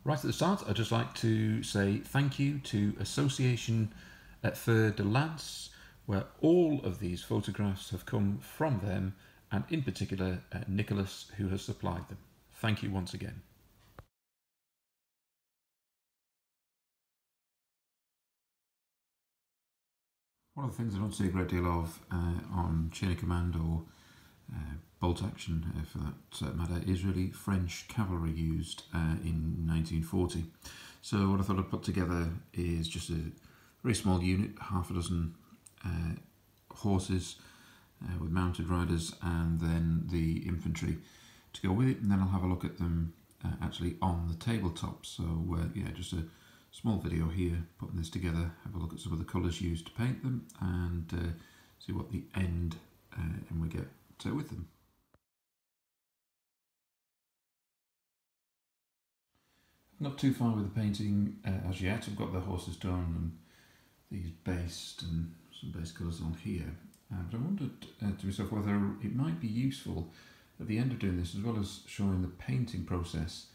Right at the start, I'd just like to say thank you to Association Fer de Lance, where all of these photographs have come from them, and in particular Nicholas, who has supplied them. Thank you once again. One of the things I don't see a great deal of on chain of command or bolt action for that matter is really French cavalry used in 1940. So what I thought I'd put together is just a very small unit, half a dozen horses with mounted riders, and then the infantry to go with it, and then I'll have a look at them actually on the tabletop. So yeah, just a small video here putting this together, have a look at some of the colours used to paint them, and see what the end we get with them. Not too far with the painting as yet. I've got the horses done and these based and some base colours on here. But I wondered to myself whether it might be useful at the end of doing this, as well as showing the painting process,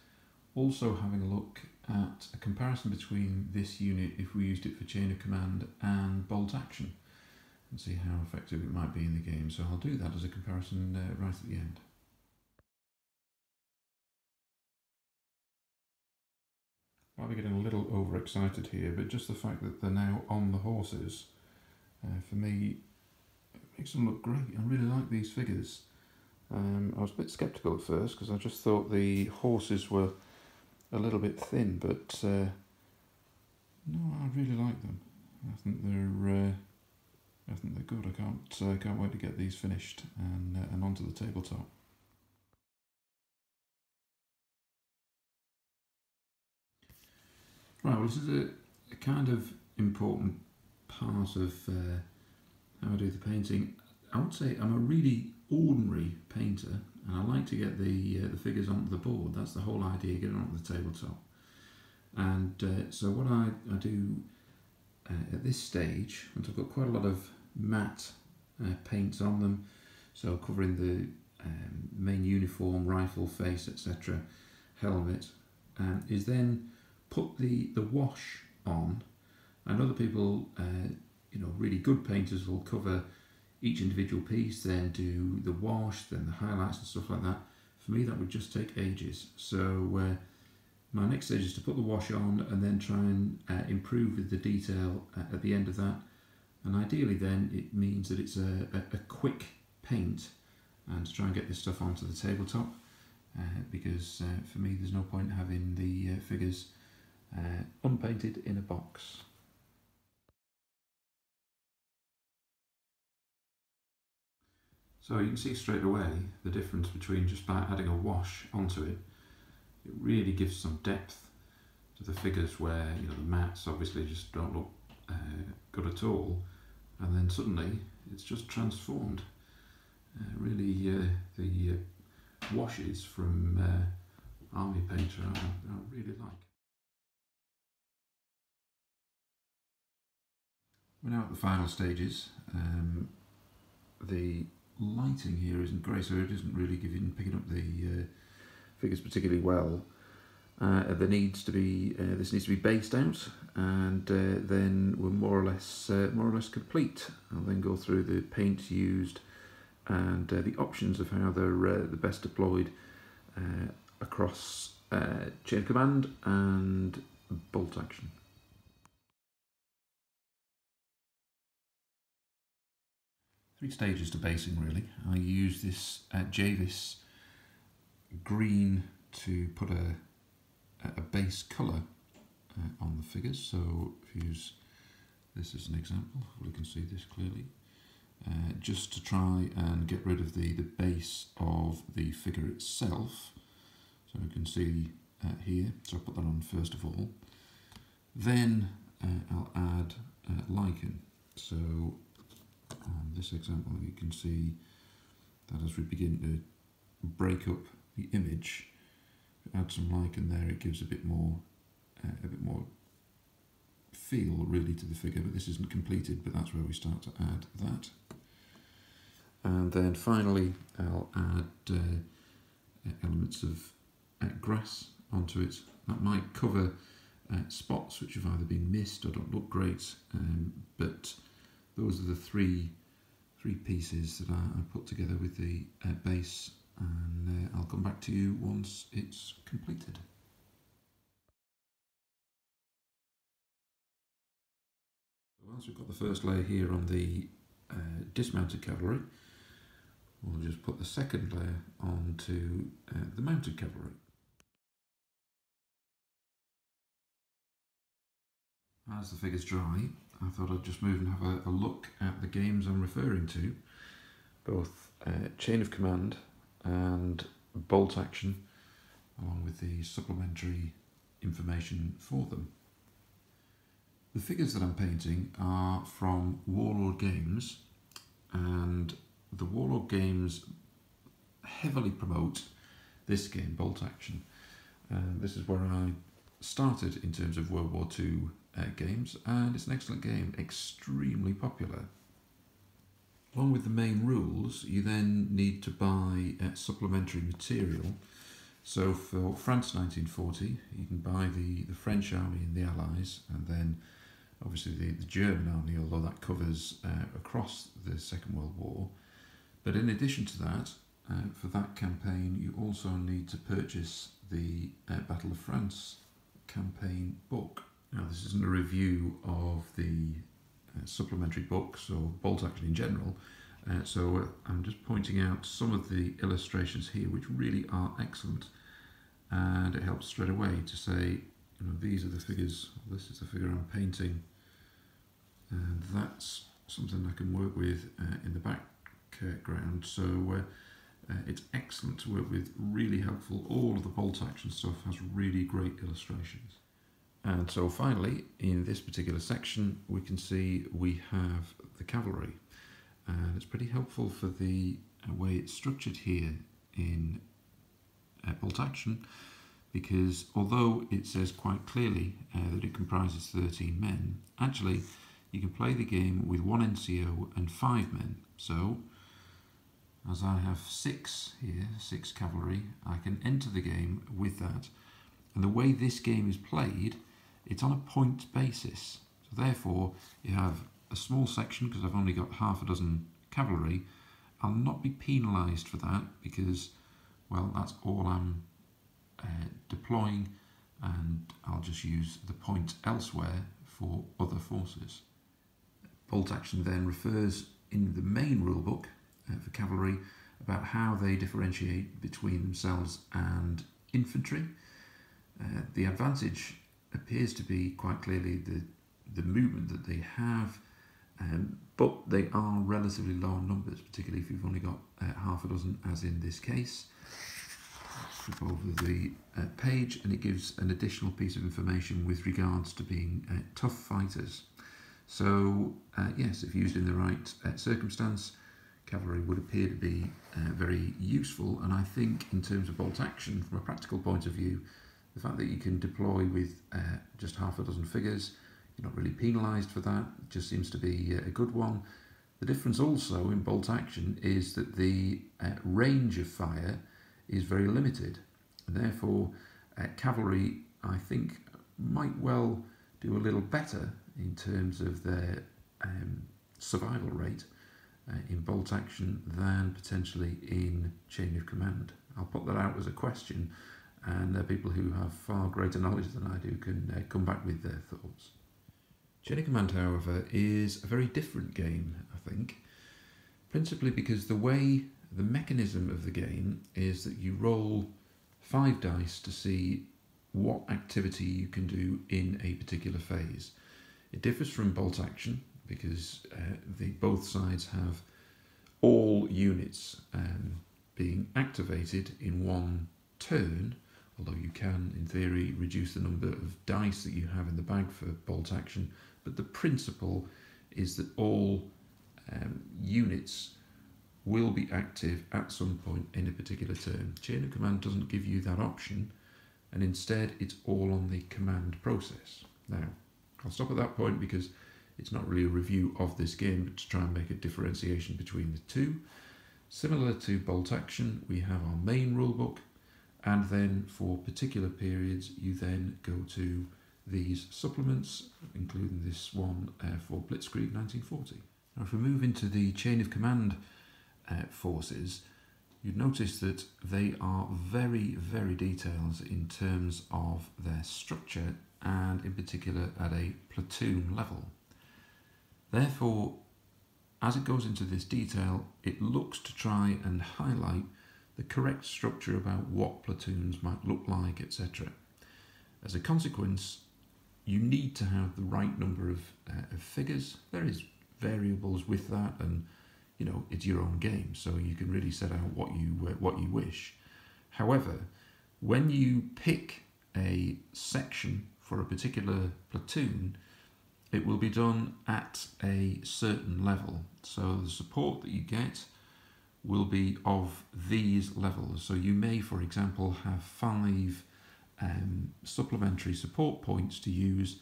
also having a look at a comparison between this unit, if we used it for chain of command, and bolt action, and see how effective it might be in the game. So I'll do that as a comparison right at the end. Might be getting a little overexcited here, but just the fact that they're now on the horses, for me, it makes them look great. I really like these figures. I was a bit sceptical at first because I just thought the horses were a little bit thin, but no, I really like them. I think they're good. I can't wait to get these finished and onto the tabletop. Right, well, this is a kind of important part of how I do the painting. I would say I'm a really ordinary painter, and I like to get the figures onto the board. That's the whole idea, getting onto the tabletop. And so what I do at this stage, once I've got quite a lot of matte paints on them, so covering the main uniform, rifle face, etc., helmet, is then put the wash on. And other people, really good painters, will cover each individual piece, then do the wash, then the highlights and stuff like that. For me, that would just take ages. So my next stage is to put the wash on and then try and improve with the detail at the end of that. And ideally then it means that it's a quick paint, and to try and get this stuff onto the tabletop, because for me there's no point having the figures unpainted in a box. So you can see straight away the difference between just by adding a wash onto it. It really gives some depth to the figures where the mats obviously just don't look good at all, and then suddenly it's just transformed. Really, the washes from Army Painter I really like. We're now at the final stages. The lighting here isn't great, so it isn't really picking up the figures particularly well. This needs to be based out, and then we're more or less complete. I'll then go through the paints used and the options of how they're the best deployed across chain of command and bolt action. Three stages to basing, really. I use this Javis green to put a base colour on the figures. So if you use this as an example, we can see this clearly. Just to try and get rid of the base of the figure itself. So you can see here, so I'll put that on first of all. Then I'll add lichen. So on this example, you can see that as we begin to break up the image, add some lichen there, it gives a bit more feel really to the figure. But this isn't completed, but that's where we start to add that. And then finally, I'll add elements of grass onto it, that might cover spots which have either been missed or don't look great, but those are the three pieces that I put together with the base, and I'll come back to you once it's completed. Once we've got the first layer here on the dismounted cavalry, we'll just put the second layer onto the mounted cavalry. As the figures dry, I thought I'd just move and have a look at the games I'm referring to, both Chain of Command and Bolt Action, along with the supplementary information for them. The figures that I'm painting are from Warlord games, and the Warlord games heavily promote this game, Bolt Action. This is where I started in terms of World War II games, and it's an excellent game, extremely popular. Along with the main rules, you then need to buy supplementary material. So for France 1940, you can buy the French army and the Allies, and then obviously the German army, although that covers across the Second World War. But in addition to that, for that campaign, you also need to purchase the Battle of France campaign book. Now, this isn't a review of the supplementary books or Bolt Action in general, so I'm just pointing out some of the illustrations here which really are excellent, and it helps straight away to say, you know, these are the figures, this is the figure I'm painting, and that's something I can work with in the background. So it's excellent to work with, really helpful. All of the Bolt Action stuff has really great illustrations. And so finally, in this particular section, we can see we have the cavalry, and it's pretty helpful for the way it's structured here in Bolt Action, because although it says quite clearly that it comprises 13 men, actually you can play the game with 1 NCO and 5 men. So as I have 6 here, 6 cavalry, I can enter the game with that. And the way this game is played, it's on a point basis. So therefore, you have a small section, because I've only got half a dozen cavalry. I'll not be penalised for that, because, well, that's all I'm deploying, and I'll just use the point elsewhere for other forces. Bolt Action then refers in the main rulebook for cavalry about how they differentiate between themselves and infantry. The advantage appears to be quite clearly the movement that they have, but they are relatively low in numbers, particularly if you've only got half a dozen, as in this case. Flip over the page, and it gives an additional piece of information with regards to being tough fighters. So yes, if used in the right circumstance, cavalry would appear to be very useful. And I think in terms of Bolt Action, from a practical point of view, the fact that you can deploy with just half a dozen figures, you're not really penalised for that, it just seems to be a good one. The difference also in Bolt Action is that the range of fire is very limited, and therefore cavalry, I think, might well do a little better in terms of their survival rate in Bolt Action than potentially in Chain of Command. I'll put that out as a question, and people who have far greater knowledge than I do can come back with their thoughts. Chain of Command, however, is a very different game, I think, principally because the mechanism of the game is that you roll 5 dice to see what activity you can do in a particular phase. It differs from Bolt Action because both sides have all units being activated in one turn, although you can, in theory, reduce the number of dice that you have in the bag for Bolt Action. But the principle is that all units will be active at some point in a particular turn. Chain of Command doesn't give you that option, and instead it's all on the command process. Now, I'll stop at that point because it's not really a review of this game, but to try and make a differentiation between the two. Similar to Bolt Action, we have our main rulebook, and then for particular periods you then go to these supplements, including this one for Blitzkrieg 1940. Now if we move into the chain of command forces, you'd notice that they are very, very detailed in terms of their structure and in particular at a platoon level. Therefore, as it goes into this detail, it looks to try and highlight the correct structure about what platoons might look like, etc. As a consequence, you need to have the right number of figures. There is variables with that, and you know, it's your own game, so you can really set out what you wish. However, when you pick a section for a particular platoon, it will be done at a certain level. So the support that you get will be of these levels. So you may, for example, have 5 supplementary support points to use,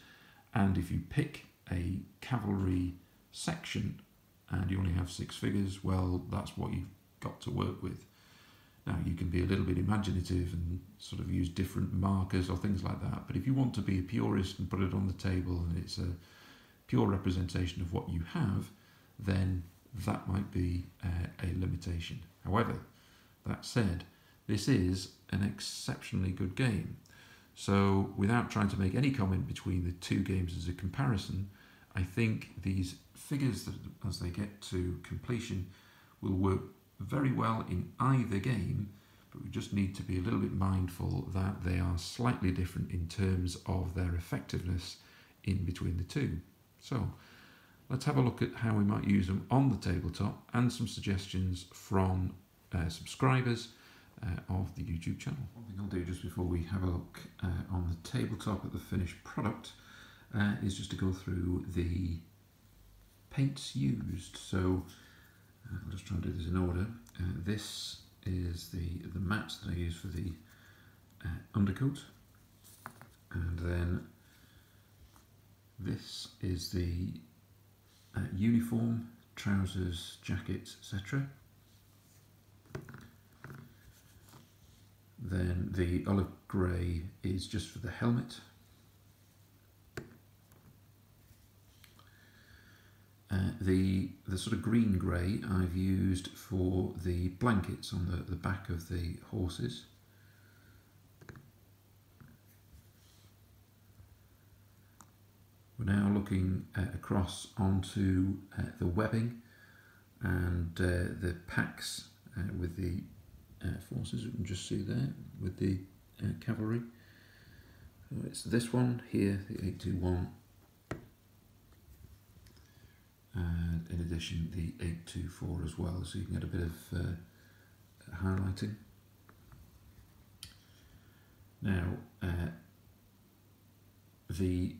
and if you pick a cavalry section and you only have 6 figures, well, that's what you've got to work with. Now, you can be a little bit imaginative and sort of use different markers or things like that, but if you want to be a purist and put it on the table and it's a pure representation of what you have, then that might be a limitation. However, that said, this is an exceptionally good game. So without trying to make any comment between the two games as a comparison, I think these figures, that as they get to completion, will work very well in either game, but we just need to be a little bit mindful that they are slightly different in terms of their effectiveness in between the two. So let's have a look at how we might use them on the tabletop and some suggestions from subscribers of the YouTube channel. One thing I'll do just before we have a look on the tabletop at the finished product is just to go through the paints used. So I'll just try and do this in order. This is the mats that I use for the undercoat, and then this is the uniform, trousers, jackets, etc. Then the olive grey is just for the helmet. The sort of green grey I've used for the blankets on the back of the horses. We're now looking across onto the webbing and the packs with the forces. You can just see there with the cavalry. So it's this one here, the 821. And in addition the 824 as well, so you can get a bit of highlighting. Now the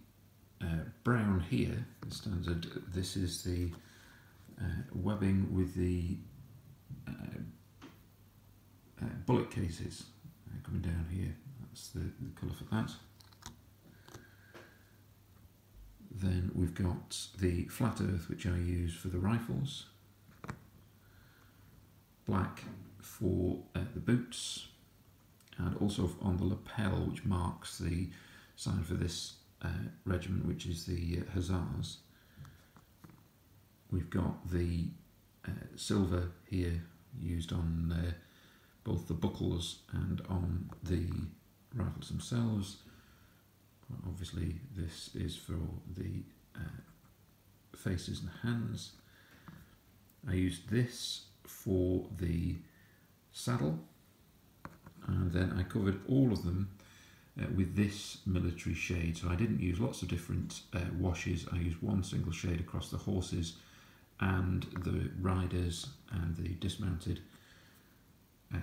brown here, the standard, this is the webbing with the bullet cases coming down here. That's the colour for that. Then we've got the flat earth, which I use for the rifles, black for the boots, and also on the lapel, which marks the sign for this regiment, which is the Hussars. We've got the silver here used on both the buckles and on the rifles themselves. Obviously this is for the faces and hands. I used this for the saddle, and then I covered all of them with this military shade. So I didn't use lots of different washes. I used one single shade across the horses and the riders and the dismounted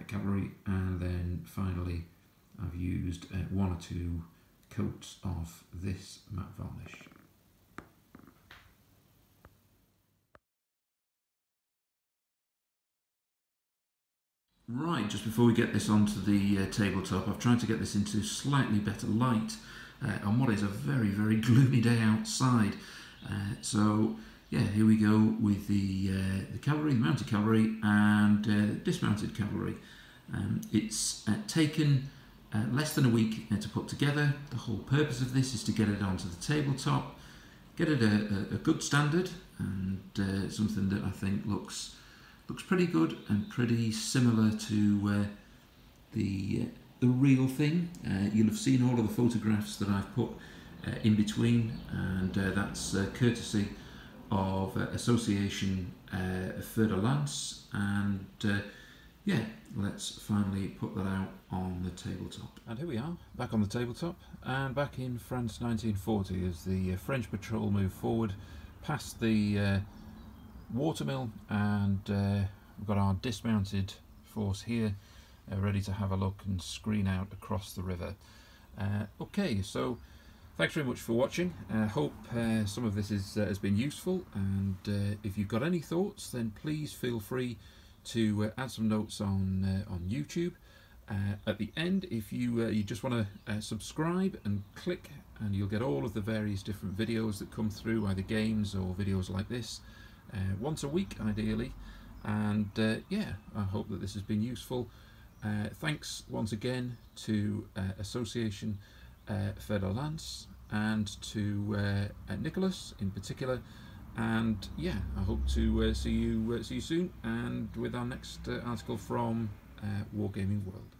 cavalry, and then finally I've used 1 or 2 coats of this matte varnish. Right, just before we get this onto the tabletop, I've tried to get this into slightly better light on what is a very, very gloomy day outside. So yeah, here we go with the cavalry, the mounted cavalry, and dismounted cavalry. It's taken less than a week to put together. The whole purpose of this is to get it onto the tabletop, get it a good standard, and something that I think looks pretty good and pretty similar to the real thing. You'll have seen all of the photographs that I've put in between, and that's courtesy of Association Fer de Lance, and yeah, let's finally put that out on the tabletop. And here we are, back on the tabletop, and back in France 1940 as the French patrol move forward past the watermill, and we've got our dismounted force here ready to have a look and screen out across the river. Okay, so thanks very much for watching. Hope some of this has been useful, and if you've got any thoughts, then please feel free to add some notes on YouTube. At the end, if you just want to subscribe and click, and you'll get all of the various different videos that come through, either games or videos like this, once a week ideally. And yeah, I hope that this has been useful. Thanks once again to Association Fer de Lance, and to Nicholas in particular. And yeah, I hope to see you soon, and with our next article from Wargaming World.